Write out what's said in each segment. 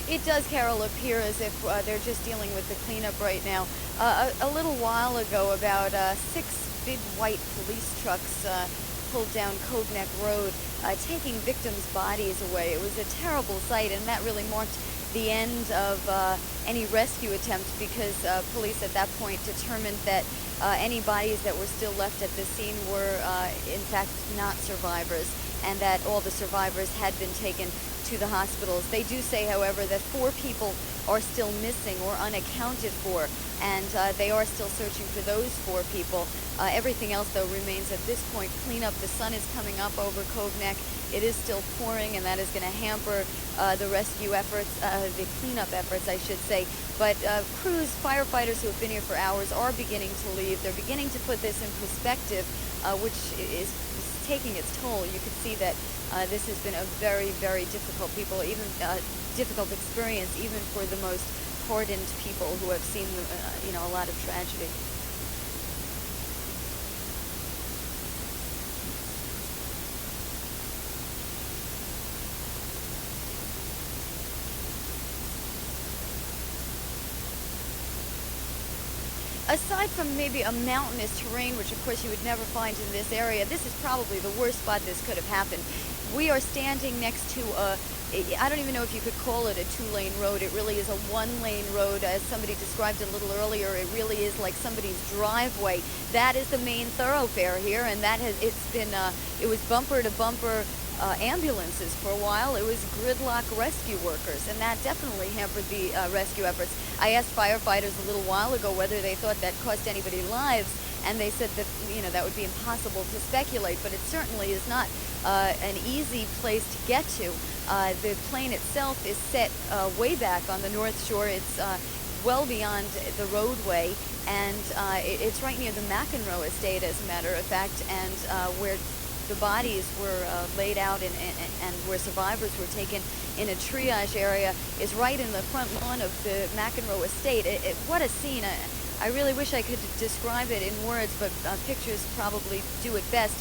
It does, Carol, appear as if they're just dealing with the cleanup right now. A little while ago, about 6 big white police trucks pulled down Cove Neck Road, taking victims' bodies away. It was a terrible sight, and that really marked the end of any rescue attempt, because police at that point determined that any bodies that were still left at the scene were in fact not survivors, and that all the survivors had been taken to the hospitals. They do say, however, that 4 people are still missing or unaccounted for, and they are still searching for those 4 people. Everything else, though, remains at this point cleanup. The sun is coming up over Cove Neck. It is still pouring, and that is going to hamper the rescue efforts, the cleanup efforts, I should say. But crews, firefighters who have been here for hours are beginning to leave. They're beginning to put this in perspective, which is taking its toll. You can see that this has been a very, very difficult difficult experience, even for the most hardened people who have seen, a lot of tragedy. Aside from maybe a mountainous terrain, which of course you would never find in this area, this is probably the worst spot this could have happened. We are standing next to I don't even know if you could call it a 2-lane road. It really is a 1-lane road. As somebody described a little earlier, it really is like somebody's driveway. That is the main thoroughfare here, and it was bumper to bumper ambulances for a while. It was gridlock rescue workers, and that definitely hampered the rescue efforts. I asked firefighters a little while ago whether they thought that cost anybody lives, and they said that that would be impossible to speculate, but it certainly is not an easy place to get to. The plane itself is set way back on the North Shore. It's well beyond the roadway, and it's right near the McEnroe estate, as a matter of fact, and where the bodies were laid out and where survivors were taken in a triage area is right in the front lawn of the McEnroe estate. What a scene. I really wish I could describe it in words, but pictures probably do it best.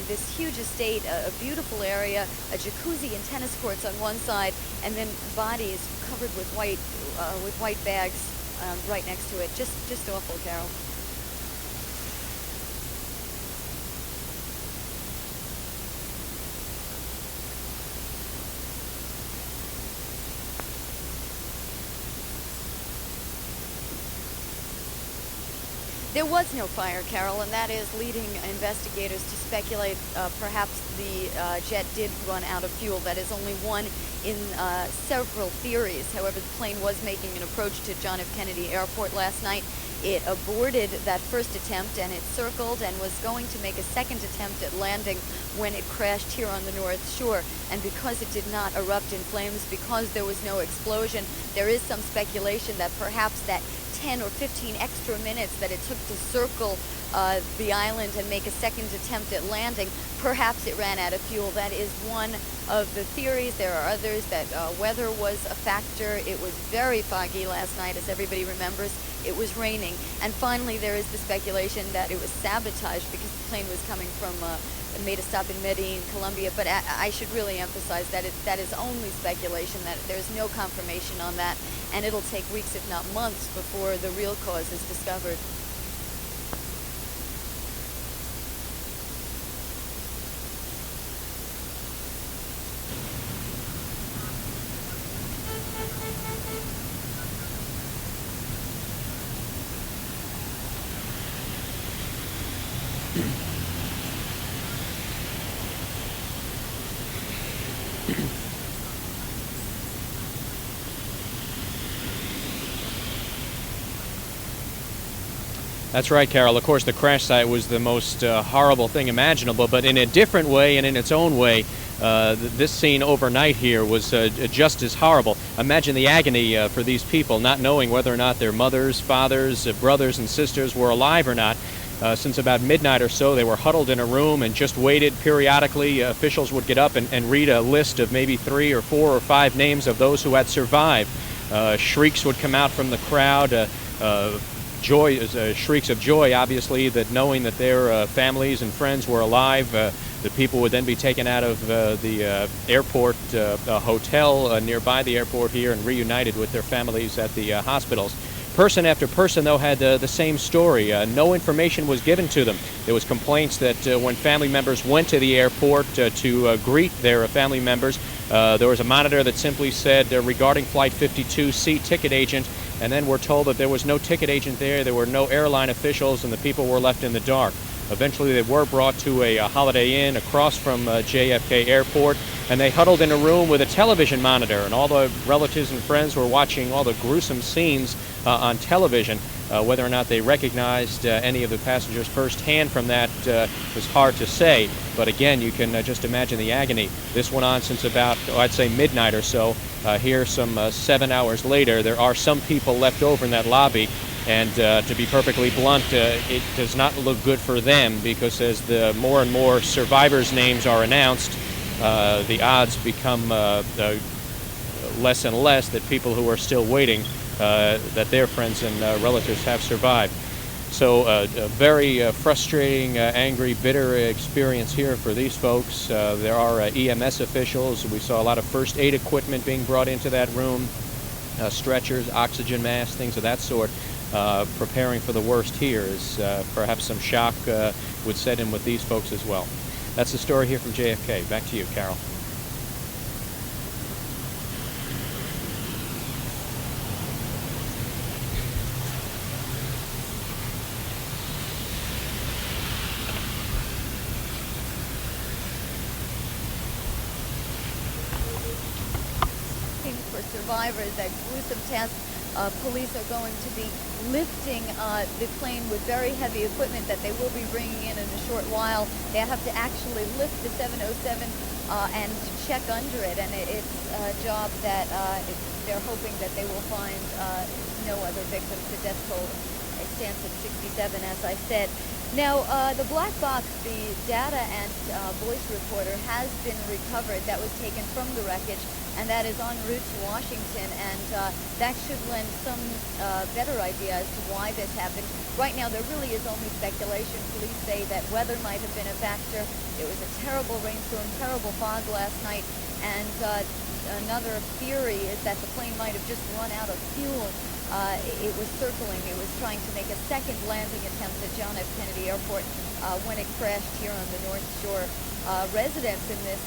This huge estate, a beautiful area, a jacuzzi and tennis courts on one side, and then bodies covered with white bags right next to it. Just awful, Carol. There was no fire, Carol, and that is leading investigators to speculate perhaps the jet did run out of fuel. That is only one in several theories. However, the plane was making an approach to John F. Kennedy Airport last night. It aborted that first attempt, and it circled and was going to make a second attempt at landing when it crashed here on the North Shore. And because it did not erupt in flames, because there was no explosion, there is some speculation that perhaps that 10 or 15 extra minutes that it took to circle the island and make a second attempt at landing, perhaps it ran out of fuel. That is one of the theories. There are others that weather was a factor. It was very foggy last night, as everybody remembers. It was raining. And finally, there is the speculation that it was sabotaged because the plane was coming from made a stop in Medellin, Colombia. But I should really emphasize that that is only speculation, that there's no confirmation on that, and it'll take weeks, if not months, before the real cause is discovered. That's right, Carol. Of course, the crash site was the most horrible thing imaginable, but in a different way and in its own way, this scene overnight here was just as horrible. Imagine the agony for these people, not knowing whether or not their mothers, fathers, brothers, and sisters were alive or not. Since about midnight or so, they were huddled in a room and just waited. Periodically, officials would get up and read a list of maybe 3 or 4 or 5 names of those who had survived. Shrieks would come out from the crowd. Shrieks of joy, obviously, that knowing that their families and friends were alive. The people would then be taken out of the airport hotel nearby the airport here and reunited with their families at the hospitals. Person after person, though, had the same story. No information was given to them. There was complaints that when family members went to the airport to greet their family members, there was a monitor that simply said, regarding Flight 52, see ticket agent, and then we're told that there was no ticket agent there were no airline officials, and the people were left in the dark. Eventually, they were brought to a Holiday Inn across from JFK Airport, and they huddled in a room with a television monitor, and all the relatives and friends were watching all the gruesome scenes on television. Whether or not they recognized any of the passengers firsthand from that was hard to say, but again, you can just imagine the agony. This went on since about, I'd say, midnight or so. Here, some 7 hours later, there are some people left over in that lobby. And to be perfectly blunt, it does not look good for them, because as the more and more survivors' names are announced, the odds become less and less that people who are still waiting, that their friends and relatives have survived. So a very frustrating, angry, bitter experience here for these folks. There are EMS officials. We saw a lot of first aid equipment being brought into that room, stretchers, oxygen masks, things of that sort. Preparing for the worst here, as perhaps some shock would set in with these folks as well. That's the story here from JFK. Back to you, Carol. For survivors, that gruesome test. Police are going to be lifting the plane with very heavy equipment that they will be bringing in a short while. They have to actually lift the 707 and check under it, and it's a job that they're hoping that they will find no other victims. The death toll stands at 67, as I said. Now, the black box, the data and voice recorder, has been recovered. That was taken from the wreckage, and that is en route to Washington, and that should lend some better idea as to why this happened. Right now, there really is only speculation. Police say that weather might have been a factor. It was a terrible rainstorm, terrible fog last night, and another theory is that the plane might have just run out of fuel. It was circling. It was trying to make a second landing attempt at John F. Kennedy Airport when it crashed here on the North Shore. Residents in this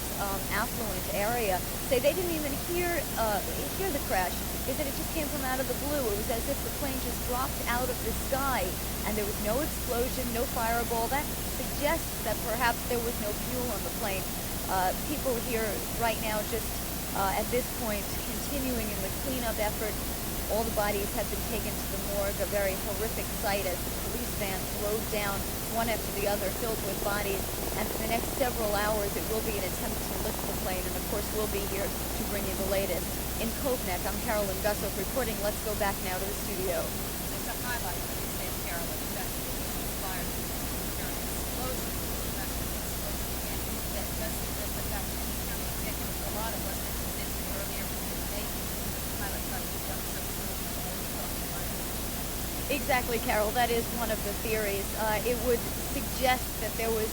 affluent area say they didn't even hear the crash. They said it just came from out of the blue. It was as if the plane just dropped out of the sky, and there was no explosion, no fireball. That suggests that perhaps there was no fuel on the plane. People here right now just at this point continuing in the cleanup effort. All the bodies have been taken to the morgue, a very horrific sight as the police vans rode down one after the other, filled with bodies. And for the next several hours, it will be an attempt to lift the plane. And of course, we'll be here to bring you the latest. In Kovneck, I'm Carolyn Gusoff reporting. Let's go back now to the studio. It's a highlight for you, said Carolyn. Investigators required to hear an explosion. That does suggest the fact that the county executive, a lot of us had consented earlier today, the pilot got to jump so smooth. Exactly, Carol. That is one of the theories. It would suggest that there was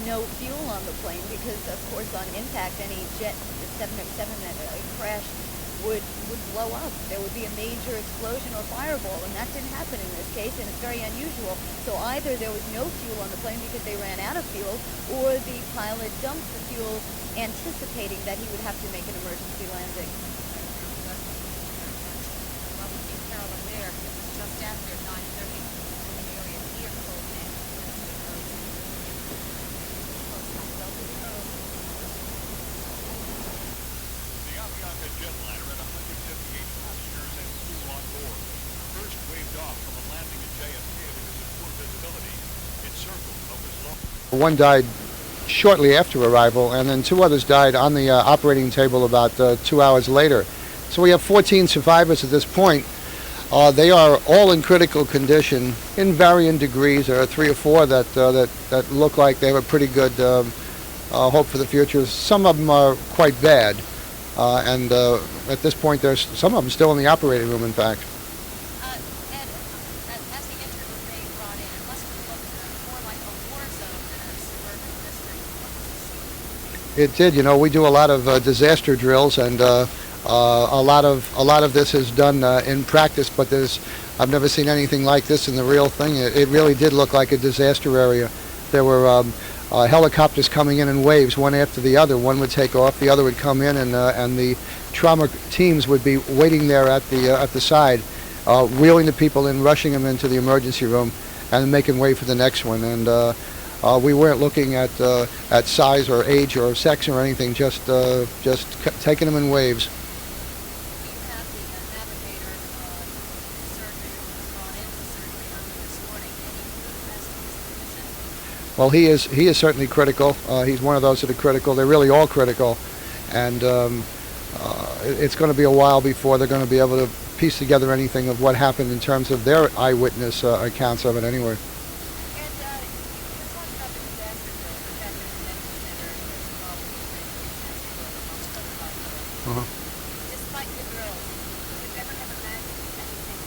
no fuel on the plane because, of course, on impact, any jet, the 707 that crashed would blow up. There would be a major explosion or fireball, and that didn't happen in this case, and it's very unusual. So either there was no fuel on the plane because they ran out of fuel, or the pilot dumped the fuel anticipating that he would have to make an emergency landing. Well, we see Carolyn there. It was just after 9:30 in the area near Kovneck. The Avianca jetliner had 158 passengers and crew on board. First waved off from a landing at JFK because of poor visibility. It circled over slow. One died shortly after arrival, and then two others died on the operating table about 2 hours later. So we have 14 survivors at this point. They are all in critical condition in varying degrees. There are 3 or 4 that look like they have a pretty good hope for the future. Some of them are quite bad, and at this point, there's some of them still in the operating room, in fact. Ed, as the injured were being brought in, it must have looked more like a war zone than a suburban district. It did. You know, we do a lot of disaster drills, and a lot of this is done in practice. But I've never seen anything like this in the real thing. It really did look like a disaster area. There were helicopters coming in waves, one after the other. One would take off, the other would come in, and the trauma teams would be waiting there at the side, wheeling the people in, rushing them into the emergency room, and making way for the next one. And we weren't looking at size or age or sex or anything, just taking them in waves. You have the navigator, surgery who was brought into surgery early this morning. Any as to his condition? Well, he is certainly critical. He's one of those that are critical. They're really all critical, and it's going to be a while before they're going to be able to piece together anything of what happened in terms of their eyewitness accounts of it anyway. And you talked about the disaster drills, the fact that you mentioned that there is involved in the disaster drills amongst other hospitals. Despite the drills, you could never have imagined anything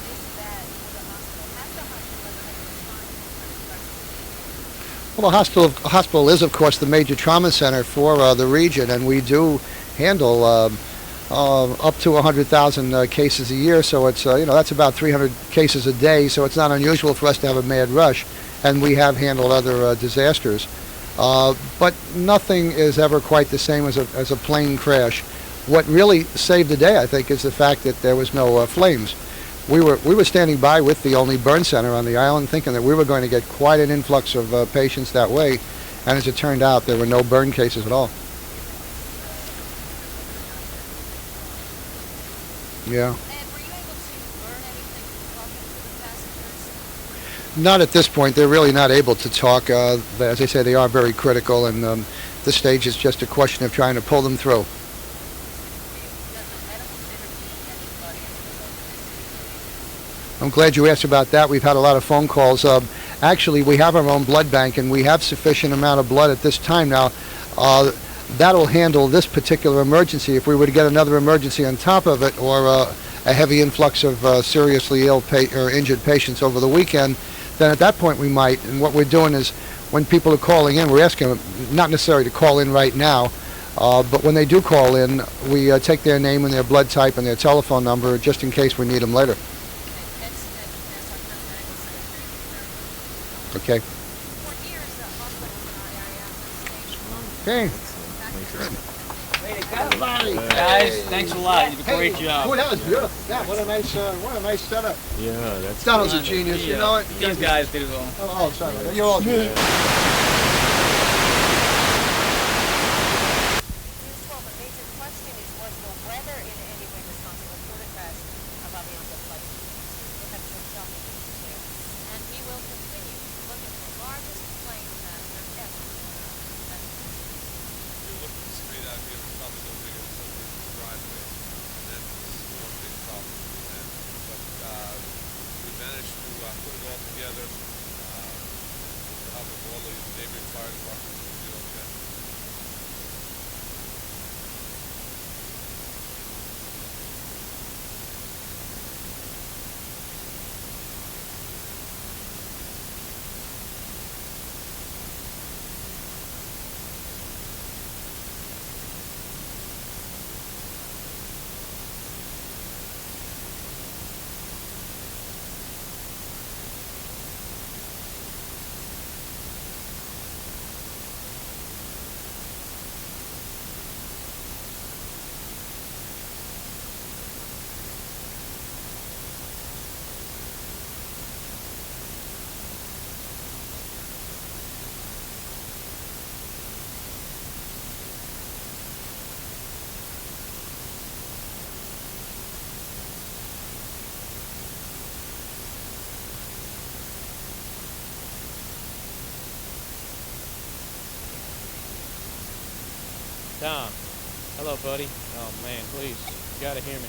this bad for the hospital. Has the hospital ever had to respond to this kind of crisis? Well, the hospital is, of course, the major trauma center for the region, and we do handle up to 100,000 cases a year. So it's that's about 300 cases a day. So it's not unusual for us to have a mad rush, and we have handled other disasters, but nothing is ever quite the same as a plane crash. What really saved the day, I think, is the fact that there was no flames. We were standing by with the only burn center on the island, thinking that we were going to get quite an influx of patients that way, and as it turned out, there were no burn cases at all. Yeah. And were you able to learn anything from talking to the passengers? Not at this point. They're really not able to talk. As I say, they are very critical, and this stage is just a question of trying to pull them through. Does the medical center need anybody as a result of this situation? I'm glad you asked about that. We've had a lot of phone calls. Actually, we have our own blood bank, and we have sufficient amount of blood at this time now. That'll handle this particular emergency. If we were to get another emergency on top of it, or a heavy influx of seriously ill or injured patients over the weekend, then at that point we might. And what we're doing is, when people are calling in, we're asking them not necessarily to call in right now, but when they do call in, we take their name and their blood type and their telephone number just in case we need them later. Okay. For years, the hospital in our area has staged Okay. Guys, thanks a lot. You did a great job. That was beautiful. Yeah, what a nice setup. Yeah, that's. Donald's a genius, you know it. These guys did it all. Oh, sorry. You're all good. News 12, a major question was the weather in any way responsible for the crash of Avianca flight 222? We'll have Joe Johnson there. And we will continue to look at the largest plane crash there ever. You're looking straight out here, there's probably no bigger than the driveway, and that's one big problem we had. But we managed to put it all together with the help of all the neighboring fire departments. We did okay. Tom. Hello, buddy. Oh, man, please. You gotta hear me.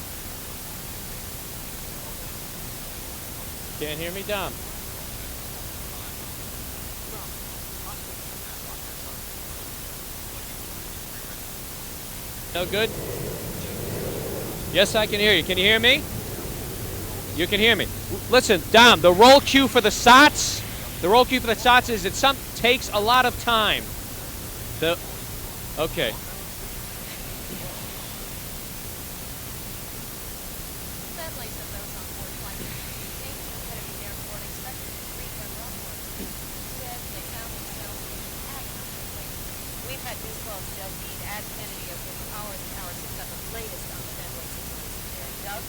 Can't hear me, Dom? No good? Yes, I can hear you. Can you hear me? You can hear me. Listen, Dom, the roll cue for the SOTS, is it takes a lot of time. Okay. Families of those on board flight came to Kennedy Airport expecting to greet their loved ones. Instead, they found themselves in agonizing wait. We've had Gusoff's Doug Dean at Kennedy over hours and hours. He's got the latest on the deadly situation there. Doug?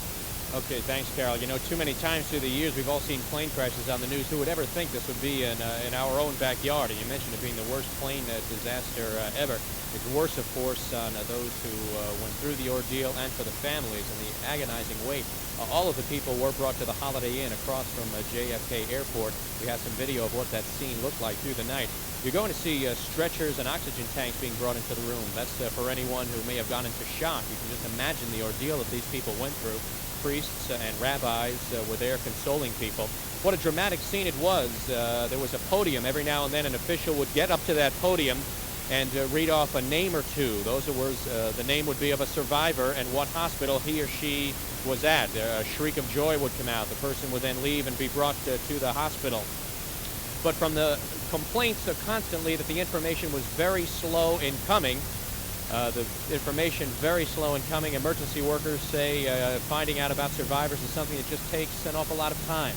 Okay, thanks, Carol. You know, too many times through the years we've all seen plane crashes on the news. Who would ever think this would be in our own backyard? And you mentioned it being the worst plane disaster ever. It's worse, of course, on those who went through the ordeal and for the families and the agonizing wait. All of the people were brought to the Holiday Inn across from JFK Airport. We have some video of what that scene looked like through the night. You're going to see stretchers and oxygen tanks being brought into the room. That's for anyone who may have gone into shock. You can just imagine the ordeal that these people went through. Priests and rabbis were there consoling people. What a dramatic scene it was. There was a podium. Every now and then an official would get up to that podium and read off a name or two. Those words, the name would be of a survivor and what hospital he or she was at. A shriek of joy would come out. The person would then leave and be brought to the hospital. But from the complaints constantly that the information was very slow in coming, the information very slow in coming. Emergency workers say finding out about survivors is something that just takes an awful lot of time.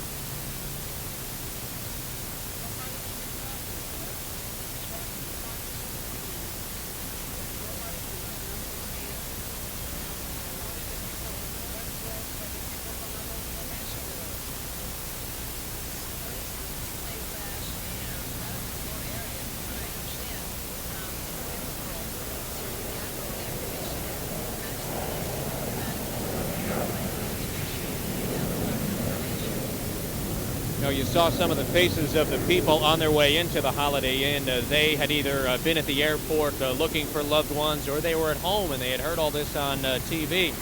You saw some of the faces of the people on their way into the Holiday Inn. They had either been at the airport looking for loved ones, or they were at home and they had heard all this on TV,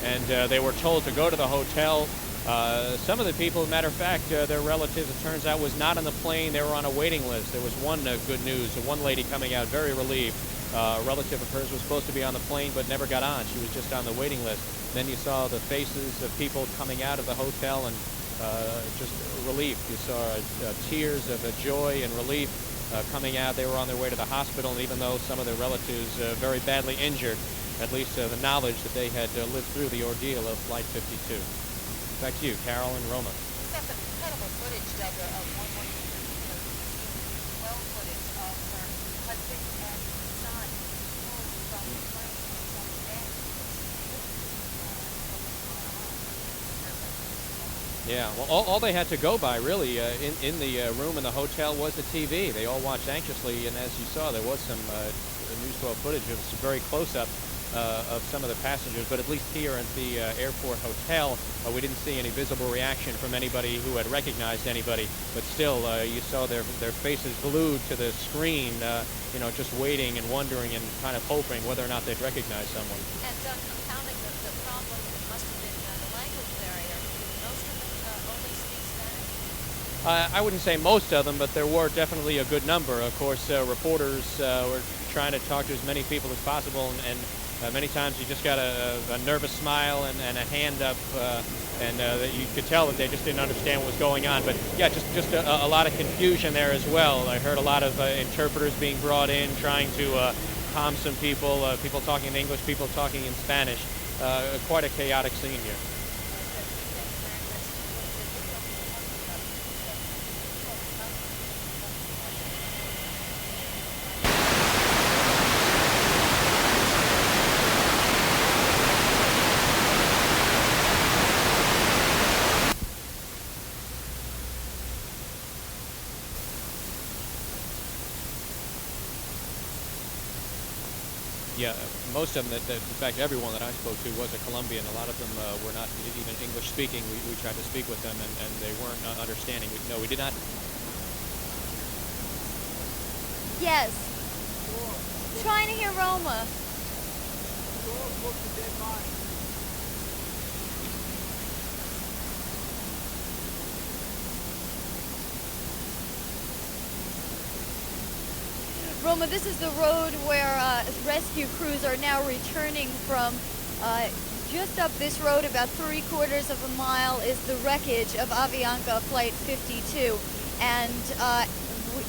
and they were told to go to the hotel. Some of the people, as a matter of fact, their relatives, it turns out, was not on the plane. They were on a waiting list. There was one good news, one lady coming out very relieved. A relative of hers was supposed to be on the plane but never got on. She was just on the waiting list. Then you saw the faces of people coming out of the hotel and just relief. You saw tears of joy and relief coming out. They were on their way to the hospital, and even though some of their relatives very badly injured, at least the knowledge that they had lived through the ordeal of Flight 52. Back to you, Carol and Roma. We've got some incredible footage, Doug, of one woman, well footage of her husband and son pulled from the plane from dead. Yeah, well, all they had to go by, really, in the room in the hotel was the TV. They all watched anxiously, and as you saw, there was some News 12 footage of some very close-up of some of the passengers, but at least here at the airport hotel, we didn't see any visible reaction from anybody who had recognized anybody, but still, you saw their faces glued to the screen, you know, just waiting and wondering and kind of hoping whether or not they'd recognize someone. And compounding the problem, it must have been the language barrier. Most of them only speak Spanish? I wouldn't say most of them, but there were definitely a good number. Of course, reporters were trying to talk to as many people as possible, and many times you just got a nervous smile and a hand up, and you could tell that they just didn't understand what was going on. But yeah, just a lot of confusion there as well. I heard a lot of interpreters being brought in, trying to calm some people, people talking in English, people talking in Spanish. Quite a chaotic scene here. Yeah, most of them, in fact, everyone that I spoke to was a Colombian. A lot of them were not even English speaking. We tried to speak with them, and they weren't understanding. No, we did not. Yes. Trying to hear Roma. Roma, this is the road where rescue crews are now returning from. Just up this road, about 3/4 of a mile, is the wreckage of Avianca Flight 52. And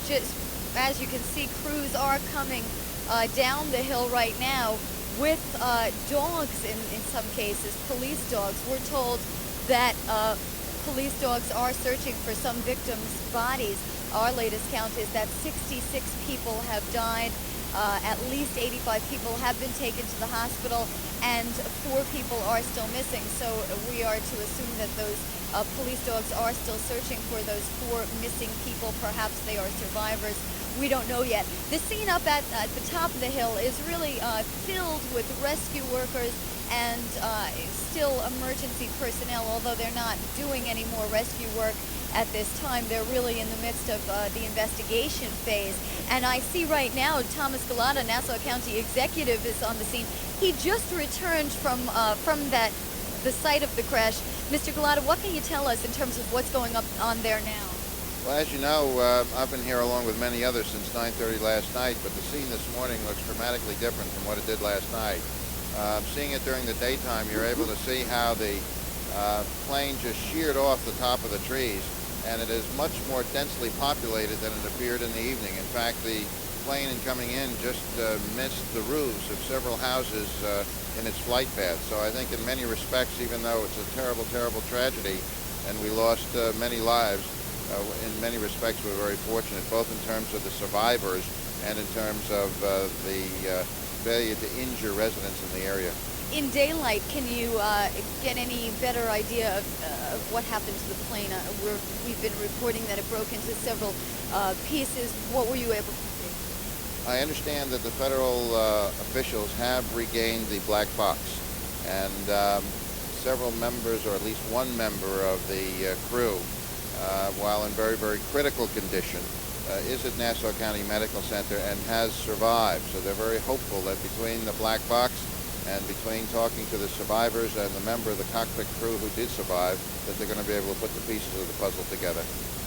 just as you can see, crews are coming down the hill right now with dogs in some cases, police dogs. We're told that police dogs are searching for some victims' bodies. Our latest count is that 66 people have died. At least 85 people have been taken to the hospital, and 4 people are still missing. So we are to assume that those police dogs are still searching for those 4 missing people. Perhaps they are survivors. We don't know yet. The scene up at the top of the hill is really filled with rescue workers and still emergency personnel, although they're not doing any more rescue work at this time. They're really in the midst of the investigation phase. And I see right now Thomas Galata, Nassau County Executive, is on the scene. He just returned from the site of the crash. Mr. Galata, what can you tell us in terms of what's going on there now? Well, as you know, I've been here along with many others since 9:30 last night, but the scene this morning looks dramatically different from what it did last night. Seeing it during the daytime, you're able to see how the plane just sheared off the top of the trees, and it is much more densely populated than it appeared in the evening. In fact, the plane in coming in just missed the roofs of several houses in its flight path. So I think in many respects, even though it's a terrible, terrible tragedy and we lost many lives, in many respects we're very fortunate, both in terms of the survivors and in terms of the failure to injure residents in the area. In daylight, can you get any better idea of what happened to the plane? We've been reporting that it broke into several pieces. What were you able to see? I understand that the federal officials have regained the black box, and several members, or at least one member of the crew, while in very, very critical condition, is at Nassau County Medical Center and has survived. So they're very hopeful that between the black box and between talking to the survivors and the member of the cockpit crew who did survive, that they're going to be able to put the pieces of the puzzle together.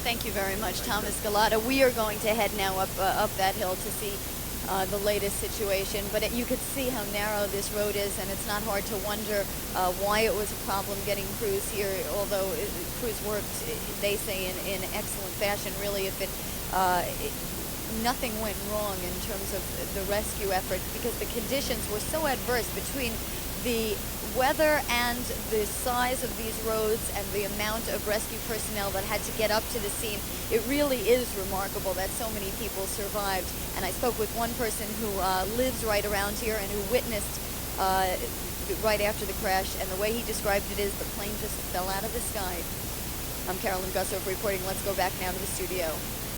Thank you very much, Thomas Galata. We are going to head now up that hill to see the latest situation, but you could see how narrow this road is, and it's not hard to wonder why it was a problem getting crews here, although crews worked, they say, in excellent fashion. Really, if nothing went wrong in terms of the rescue effort, because the conditions were so adverse between the weather and the size of these roads and the amount of rescue personnel that had to get up to the scene. It really is remarkable that so many people survived. And I spoke with one person who lives right around here and who witnessed right after the crash, and the way he described it is the plane just fell out of the sky. I'm Carolyn Gusoff reporting. Let's go back now to the studio.